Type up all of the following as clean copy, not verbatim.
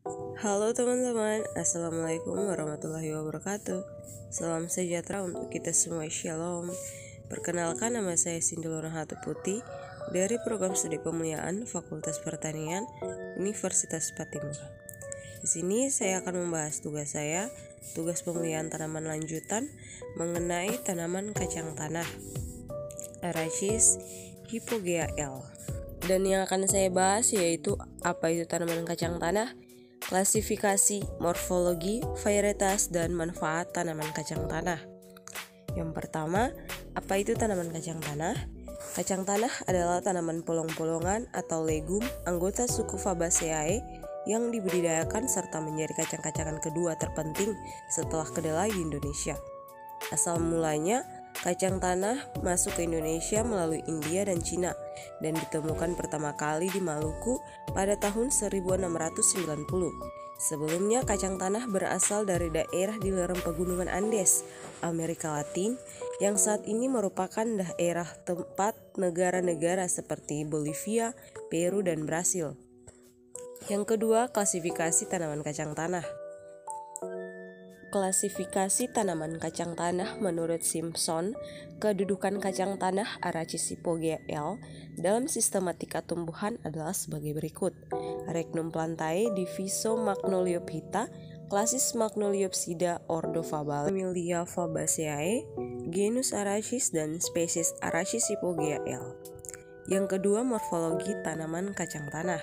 Halo teman-teman, Assalamualaikum warahmatullahi wabarakatuh. Salam sejahtera untuk kita semua, Shalom. Perkenalkan, nama saya Sindul Nurhatu Putih dari Program Studi Pemuliaan Fakultas Pertanian Universitas Patimura. Di sini saya akan membahas tugas pemulihan tanaman lanjutan mengenai tanaman kacang tanah, Arachis hypogea L. Dan yang akan saya bahas yaitu apa itu tanaman kacang tanah, klasifikasi, morfologi, varietas, dan manfaat tanaman kacang tanah. Yang pertama, apa itu tanaman kacang tanah? Kacang tanah adalah tanaman polong-polongan atau legum anggota suku Fabaceae yang dibudidayakan serta menjadi kacang-kacangan kedua terpenting setelah kedelai di Indonesia. Asal mulanya, kacang tanah masuk ke Indonesia melalui India dan Cina dan ditemukan pertama kali di Maluku pada tahun 1690. Sebelumnya, kacang tanah berasal dari daerah di lereng pegunungan Andes, Amerika Latin, yang saat ini merupakan daerah tempat negara-negara seperti Bolivia, Peru, dan Brasil. Yang kedua, klasifikasi tanaman kacang tanah. Klasifikasi tanaman kacang tanah menurut Simpson, kedudukan kacang tanah Arachis hypogea L dalam sistematika tumbuhan adalah sebagai berikut. Regnum plantae diviso Magnoliophyta, klasis Magnoliopsida, ordo Familia Fabaceae, genus Arachis dan spesies Arachis hypogea L. Yang kedua, morfologi tanaman kacang tanah.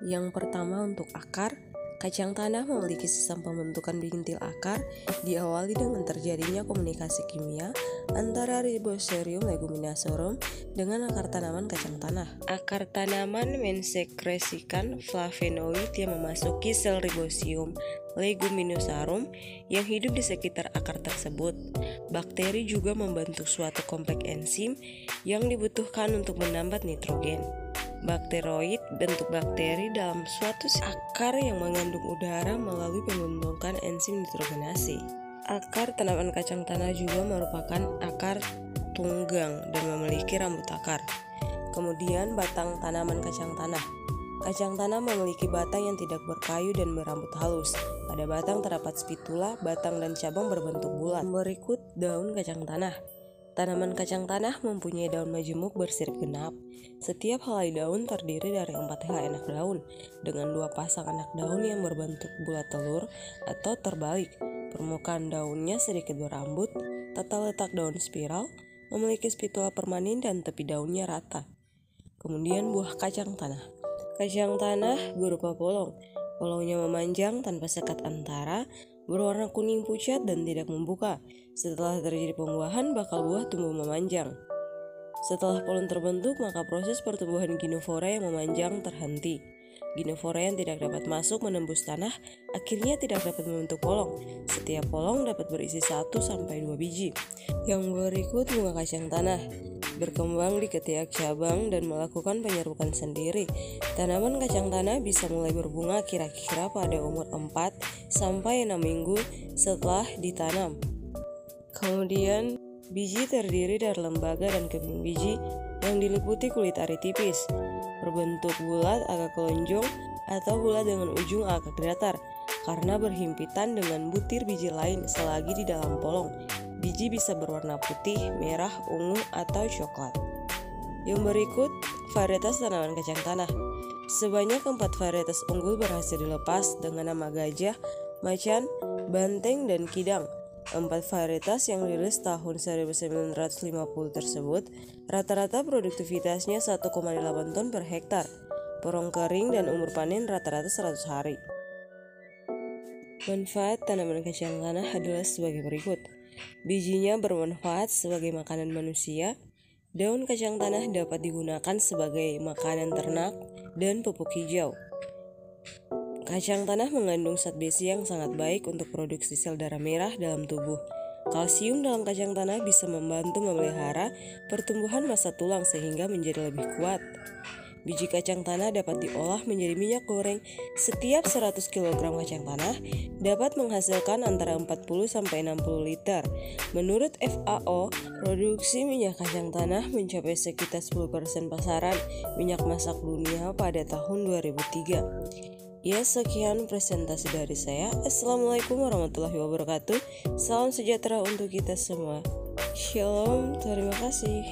Yang pertama, untuk akar. Kacang tanah memiliki sistem pembentukan bintil akar, diawali dengan terjadinya komunikasi kimia antara Riboserium legumineusorum dengan akar tanaman kacang tanah. Akar tanaman mensekresikan flavonoid yang memasuki sel Ribosium legumineusarum yang hidup di sekitar akar tersebut. Bakteri juga membentuk suatu kompleks enzim yang dibutuhkan untuk menambah nitrogen. Bakteroid bentuk bakteri dalam suatu akar yang mengandung udara melalui pembentukan enzim nitrogenase. Akar tanaman kacang tanah juga merupakan akar tunggang dan memiliki rambut akar. Kemudian batang tanaman kacang tanah. Kacang tanah memiliki batang yang tidak berkayu dan berambut halus. Pada batang terdapat spitula, batang dan cabang berbentuk bulat. Berikut daun kacang tanah. Tanaman kacang tanah mempunyai daun majemuk bersirip genap. Setiap helai daun terdiri dari 4 helai anak daun dengan 2 pasang anak daun yang berbentuk bulat telur atau terbalik. Permukaan daunnya sedikit berambut, tata letak daun spiral, memiliki spitula permanen dan tepi daunnya rata. Kemudian buah kacang tanah. Kacang tanah berupa polong. Polongnya memanjang tanpa sekat antara, berwarna kuning pucat dan tidak membuka. Setelah terjadi pembuahan, bakal buah tumbuh memanjang. Setelah polon terbentuk, maka proses pertumbuhan ginofora yang memanjang terhenti. Ginofora yang tidak dapat masuk menembus tanah akhirnya tidak dapat membentuk polong. Setiap polong dapat berisi 1-2 biji. Yang berikut bunga kacang tanah. Berkembang di ketiak cabang dan melakukan penyerukan sendiri. Tanaman kacang tanah bisa mulai berbunga kira-kira pada umur 4-6 minggu setelah ditanam. Kemudian, biji terdiri dari lembaga dan keping biji yang diliputi kulit ari tipis, berbentuk bulat agak lonjong atau bulat dengan ujung agak datar karena berhimpitan dengan butir biji lain selagi di dalam polong. Biji bisa berwarna putih, merah, ungu, atau coklat. Yang berikut, varietas tanaman kacang tanah. Sebanyak 4 varietas unggul berhasil dilepas dengan nama gajah, macan, banteng, dan kidang. 4 varietas yang rilis tahun 1950 tersebut, rata-rata produktivitasnya 1,8 ton per hektar. Porong kering dan umur panen rata-rata 100 hari. Manfaat tanaman kacang tanah adalah sebagai berikut. Bijinya bermanfaat sebagai makanan manusia. Daun kacang tanah dapat digunakan sebagai makanan ternak dan pupuk hijau. Kacang tanah mengandung zat besi yang sangat baik untuk produksi sel darah merah dalam tubuh. Kalsium dalam kacang tanah bisa membantu memelihara pertumbuhan massa tulang sehingga menjadi lebih kuat. Biji kacang tanah dapat diolah menjadi minyak goreng. Setiap 100 kg kacang tanah dapat menghasilkan antara 40-60 liter. Menurut FAO, produksi minyak kacang tanah mencapai sekitar 10% pasaran minyak masak dunia pada tahun 2003. Ya, sekian presentasi dari saya. Assalamualaikum warahmatullahi wabarakatuh. Salam sejahtera untuk kita semua. Shalom, terima kasih.